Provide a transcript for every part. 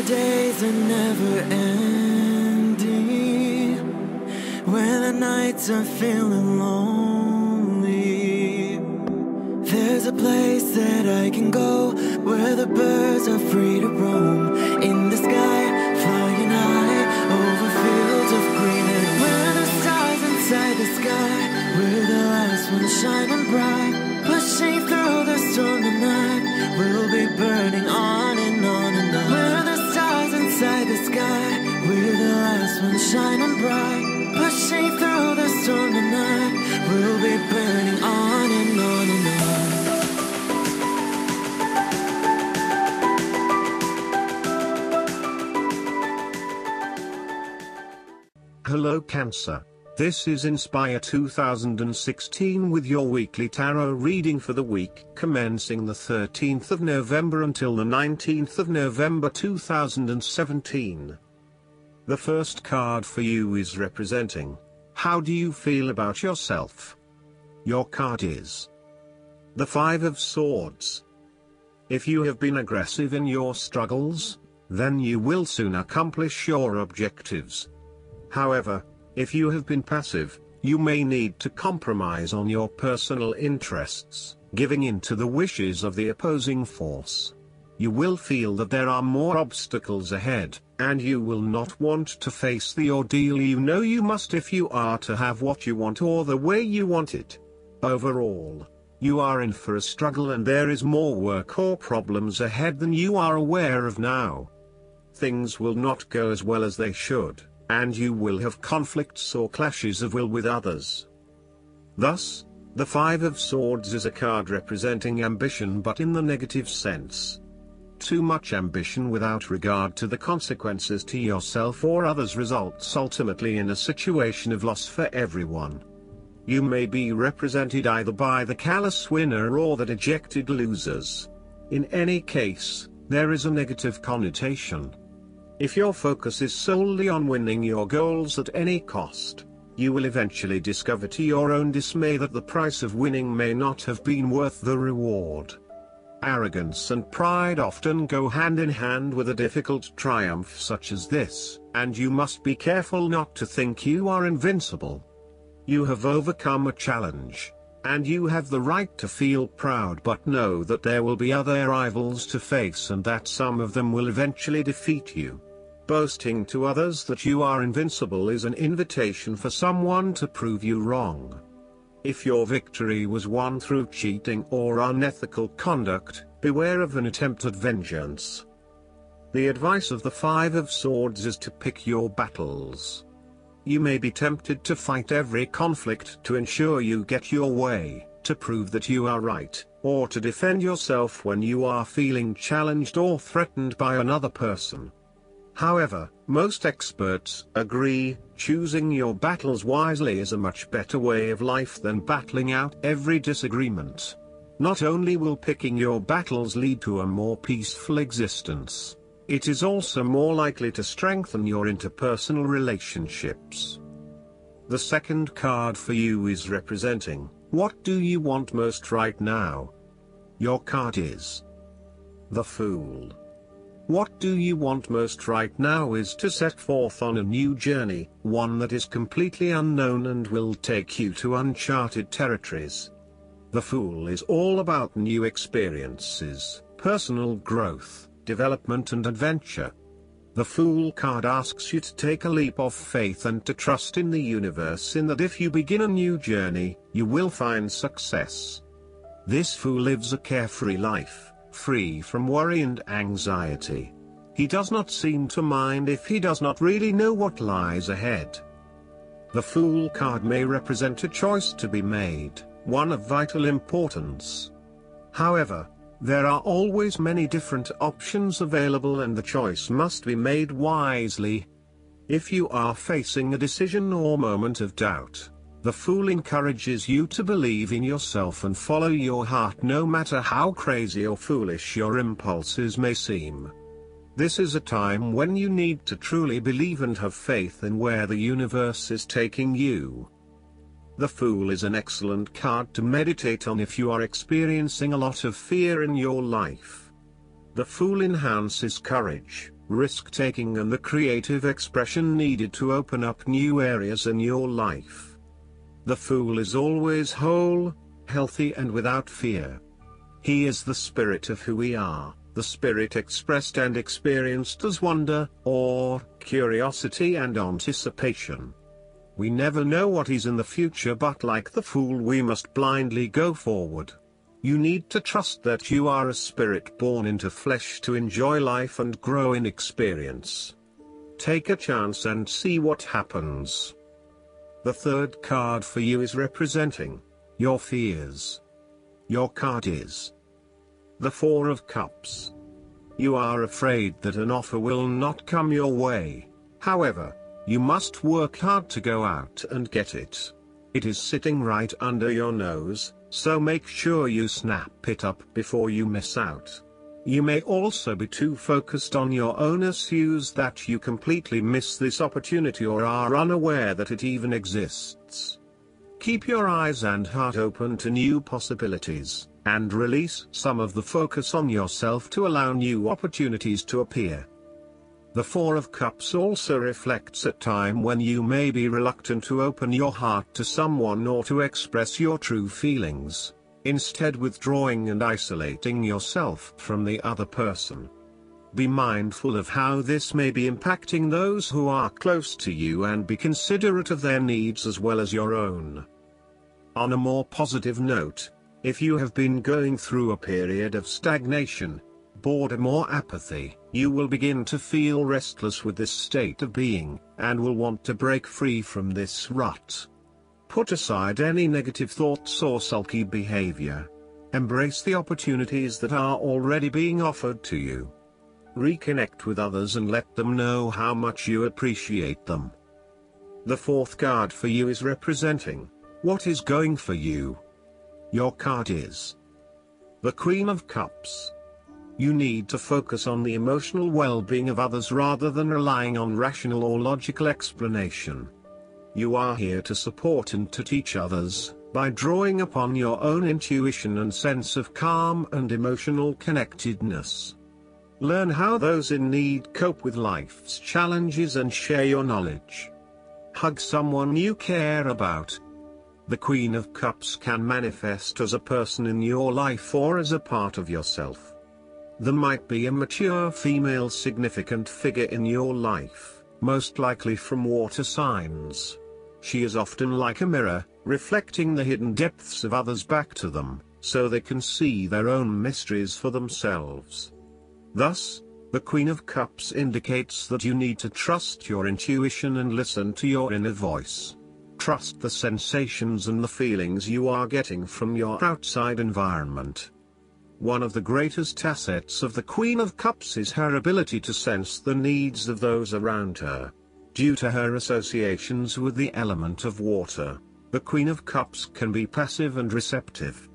the days are never ending, when the nights are feeling lonely, there's a place that I can go, where the birds are free to roam, in the sky, flying high, over fields of green, and where the stars inside the sky, we're the last ones shining bright, pushing through the storm tonight, we'll be burning on and on and on. We're the stars inside the sky, we're the last ones shining bright, pushing through the storm tonight, we'll be burning on and on and on. Hello Cancer. This is Inspire 2016 with your weekly tarot reading for the week commencing the 13th of November until the 19th of November 2017. The first card for you is representing, how do you feel about yourself? Your card is the Five of Swords. If you have been aggressive in your struggles, then you will soon accomplish your objectives. However, if you have been passive, you may need to compromise on your personal interests, giving in to the wishes of the opposing force. You will feel that there are more obstacles ahead, and you will not want to face the ordeal you know you must if you are to have what you want or the way you want it. Overall, you are in for a struggle and there is more work or problems ahead than you are aware of now. Things will not go as well as they should, and you will have conflicts or clashes of will with others. Thus, the Five of Swords is a card representing ambition but in the negative sense. Too much ambition without regard to the consequences to yourself or others results ultimately in a situation of loss for everyone. You may be represented either by the callous winner or the dejected losers. In any case, there is a negative connotation. If your focus is solely on winning your goals at any cost, you will eventually discover to your own dismay that the price of winning may not have been worth the reward. Arrogance and pride often go hand in hand with a difficult triumph such as this, and you must be careful not to think you are invincible. You have overcome a challenge, and you have the right to feel proud, but know that there will be other rivals to face and that some of them will eventually defeat you. Boasting to others that you are invincible is an invitation for someone to prove you wrong. If your victory was won through cheating or unethical conduct, beware of an attempt at vengeance. The advice of the Five of Swords is to pick your battles. You may be tempted to fight every conflict to ensure you get your way, to prove that you are right, or to defend yourself when you are feeling challenged or threatened by another person. However, most experts agree, choosing your battles wisely is a much better way of life than battling out every disagreement. Not only will picking your battles lead to a more peaceful existence, it is also more likely to strengthen your interpersonal relationships. The second card for you is representing, what do you want most right now? Your card is the Fool. What do you want most right now is to set forth on a new journey, one that is completely unknown and will take you to uncharted territories. The Fool is all about new experiences, personal growth, development and adventure. The Fool card asks you to take a leap of faith and to trust in the universe in that if you begin a new journey, you will find success. This Fool lives a carefree life, free from worry and anxiety. He does not seem to mind if he does not really know what lies ahead. The Fool card may represent a choice to be made, one of vital importance. However, there are always many different options available and the choice must be made wisely. If you are facing a decision or moment of doubt, the Fool encourages you to believe in yourself and follow your heart no matter how crazy or foolish your impulses may seem. This is a time when you need to truly believe and have faith in where the universe is taking you. The Fool is an excellent card to meditate on if you are experiencing a lot of fear in your life. The Fool enhances courage, risk-taking and the creative expression needed to open up new areas in your life. The Fool is always whole, healthy and without fear. He is the spirit of who we are, the spirit expressed and experienced as wonder, awe, curiosity and anticipation. We never know what is in the future, but like the Fool we must blindly go forward. You need to trust that you are a spirit born into flesh to enjoy life and grow in experience. Take a chance and see what happens. The third card for you is representing your fears. Your card is the Four of Cups. You are afraid that an offer will not come your way. However, you must work hard to go out and get it. It is sitting right under your nose, so make sure you snap it up before you miss out. You may also be too focused on your own issues that you completely miss this opportunity or are unaware that it even exists. Keep your eyes and heart open to new possibilities, and release some of the focus on yourself to allow new opportunities to appear. The Four of Cups also reflects a time when you may be reluctant to open your heart to someone or to express your true feelings, instead withdrawing and isolating yourself from the other person. Be mindful of how this may be impacting those who are close to you and be considerate of their needs as well as your own. On a more positive note, if you have been going through a period of stagnation, boredom or apathy, you will begin to feel restless with this state of being, and will want to break free from this rut. Put aside any negative thoughts or sulky behavior. Embrace the opportunities that are already being offered to you. Reconnect with others and let them know how much you appreciate them. The fourth card for you is representing what is going for you. Your card is the Queen of Cups. You need to focus on the emotional well-being of others rather than relying on rational or logical explanation. You are here to support and to teach others, by drawing upon your own intuition and sense of calm and emotional connectedness. Learn how those in need cope with life's challenges and share your knowledge. Hug someone you care about. The Queen of Cups can manifest as a person in your life or as a part of yourself. There might be a mature female significant figure in your life, most likely from water signs. She is often like a mirror, reflecting the hidden depths of others back to them, so they can see their own mysteries for themselves. Thus, the Queen of Cups indicates that you need to trust your intuition and listen to your inner voice. Trust the sensations and the feelings you are getting from your outside environment. One of the greatest assets of the Queen of Cups is her ability to sense the needs of those around her. Due to her associations with the element of water, the Queen of Cups can be passive and receptive.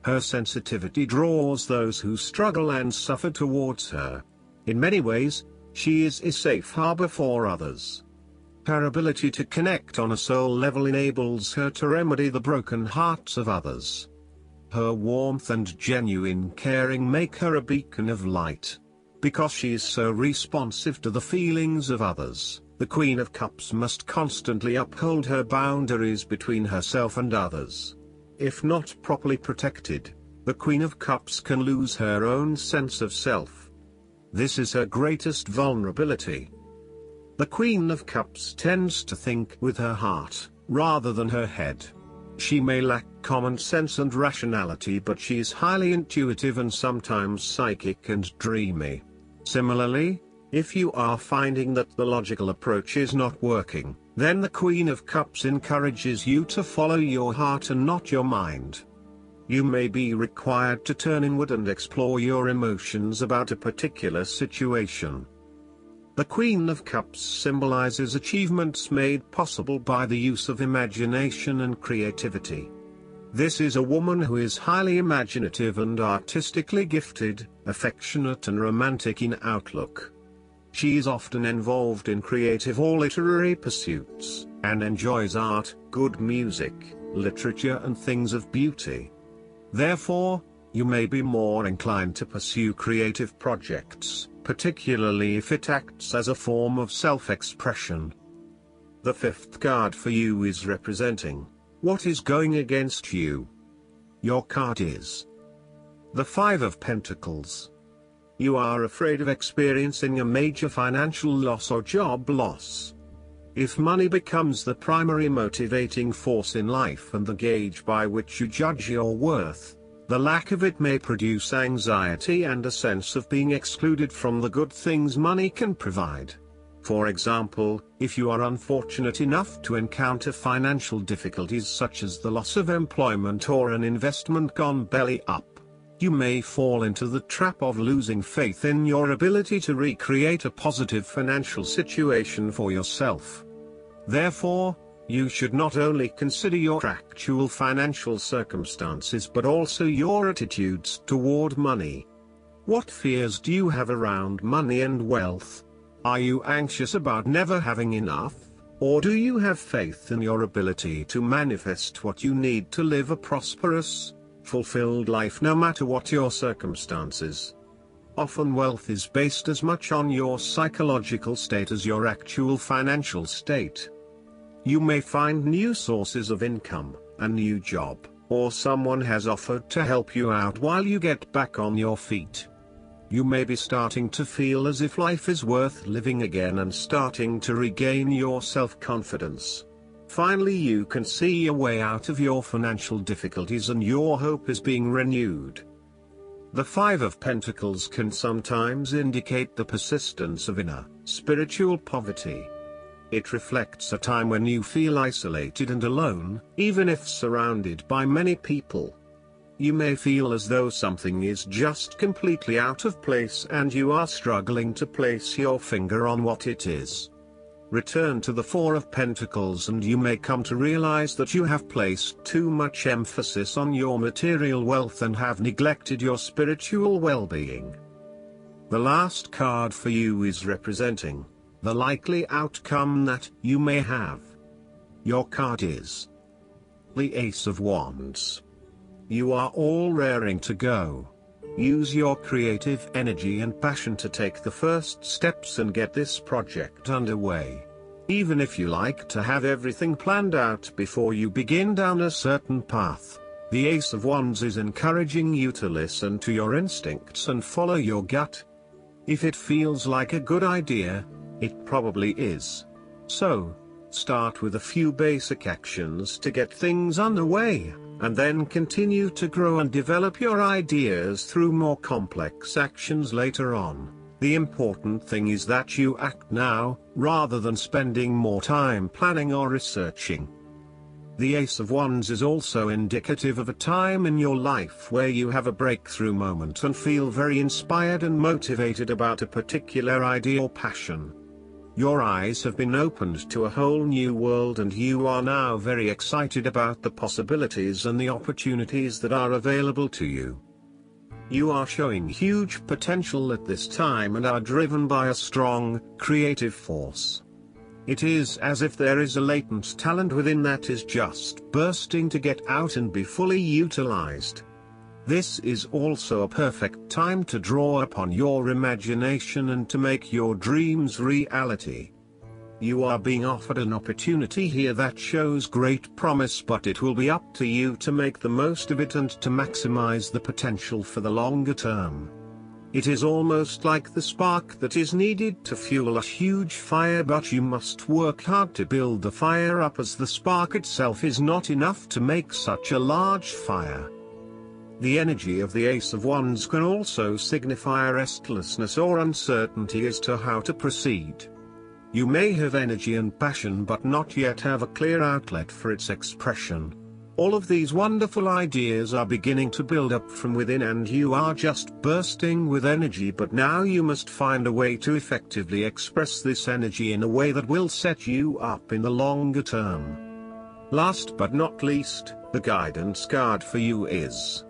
Her sensitivity draws those who struggle and suffer towards her. In many ways, she is a safe harbor for others. Her ability to connect on a soul level enables her to remedy the broken hearts of others. Her warmth and genuine caring make her a beacon of light. Because she is so responsive to the feelings of others, the Queen of Cups must constantly uphold her boundaries between herself and others. If not properly protected, the Queen of Cups can lose her own sense of self. This is her greatest vulnerability. The Queen of Cups tends to think with her heart, rather than her head. She may lack common sense and rationality, but she is highly intuitive and sometimes psychic and dreamy. Similarly, if you are finding that the logical approach is not working, then the Queen of Cups encourages you to follow your heart and not your mind. You may be required to turn inward and explore your emotions about a particular situation. The Queen of Cups symbolizes achievements made possible by the use of imagination and creativity. This is a woman who is highly imaginative and artistically gifted, affectionate and romantic in outlook. She is often involved in creative or literary pursuits, and enjoys art, good music, literature and things of beauty. Therefore, you may be more inclined to pursue creative projects, particularly if it acts as a form of self-expression. The fifth card for you is representing what is going against you. Your card is the Five of Pentacles. You are afraid of experiencing a major financial loss or job loss. If money becomes the primary motivating force in life and the gauge by which you judge your worth, the lack of it may produce anxiety and a sense of being excluded from the good things money can provide. For example, if you are unfortunate enough to encounter financial difficulties such as the loss of employment or an investment gone belly up, you may fall into the trap of losing faith in your ability to recreate a positive financial situation for yourself. Therefore, you should not only consider your actual financial circumstances but also your attitudes toward money. What fears do you have around money and wealth? Are you anxious about never having enough, or do you have faith in your ability to manifest what you need to live a prosperous, fulfilled life no matter what your circumstances? Often wealth is based as much on your psychological state as your actual financial state. You may find new sources of income, a new job, or someone has offered to help you out while you get back on your feet. You may be starting to feel as if life is worth living again and starting to regain your self-confidence. Finally, you can see a way out of your financial difficulties and your hope is being renewed. The Five of Pentacles can sometimes indicate the persistence of inner, spiritual poverty. It reflects a time when you feel isolated and alone, even if surrounded by many people. You may feel as though something is just completely out of place and you are struggling to place your finger on what it is. Return to the Four of Pentacles and you may come to realize that you have placed too much emphasis on your material wealth and have neglected your spiritual well-being. The last card for you is representing the likely outcome that you may have. Your card is the Ace of Wands. You are all raring to go. Use your creative energy and passion to take the first steps and get this project underway. Even if you like to have everything planned out before you begin down a certain path, the Ace of Wands is encouraging you to listen to your instincts and follow your gut. If it feels like a good idea, it probably is. So, start with a few basic actions to get things underway, and then continue to grow and develop your ideas through more complex actions later on. The important thing is that you act now, rather than spending more time planning or researching. The Ace of Wands is also indicative of a time in your life where you have a breakthrough moment and feel very inspired and motivated about a particular idea or passion. Your eyes have been opened to a whole new world and you are now very excited about the possibilities and the opportunities that are available to you. You are showing huge potential at this time and are driven by a strong, creative force. It is as if there is a latent talent within that is just bursting to get out and be fully utilized. This is also a perfect time to draw upon your imagination and to make your dreams reality. You are being offered an opportunity here that shows great promise, but it will be up to you to make the most of it and to maximize the potential for the longer term. It is almost like the spark that is needed to fuel a huge fire, but you must work hard to build the fire up, as the spark itself is not enough to make such a large fire. The energy of the Ace of Wands can also signify restlessness or uncertainty as to how to proceed. You may have energy and passion but not yet have a clear outlet for its expression. All of these wonderful ideas are beginning to build up from within and you are just bursting with energy, but now you must find a way to effectively express this energy in a way that will set you up in the longer term. Last but not least, the guidance card for you is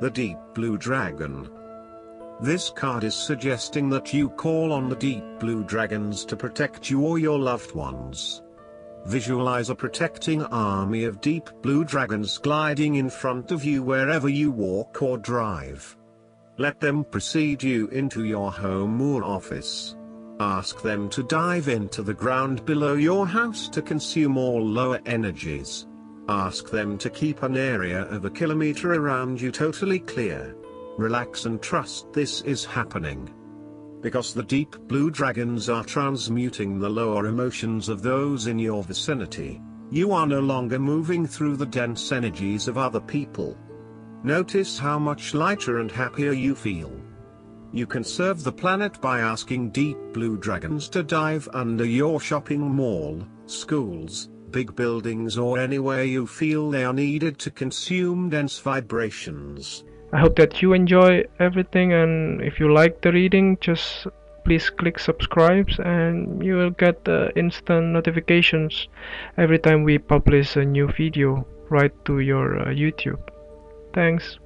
the Deep Blue Dragon. This card is suggesting that you call on the deep blue dragons to protect you or your loved ones. Visualize a protecting army of deep blue dragons gliding in front of you wherever you walk or drive. Let them precede you into your home or office. Ask them to dive into the ground below your house to consume all lower energies. Ask them to keep an area of 1 kilometer around you totally clear. Relax and trust this is happening. Because the deep blue dragons are transmuting the lower emotions of those in your vicinity, you are no longer moving through the dense energies of other people. Notice how much lighter and happier you feel. You can serve the planet by asking deep blue dragons to dive under your shopping mall, schools, big buildings, or anywhere you feel they are needed to consume dense vibrations. I hope that you enjoy everything, and if you like the reading, just please click subscribe and you will get instant notifications every time we publish a new video right to your YouTube. Thanks.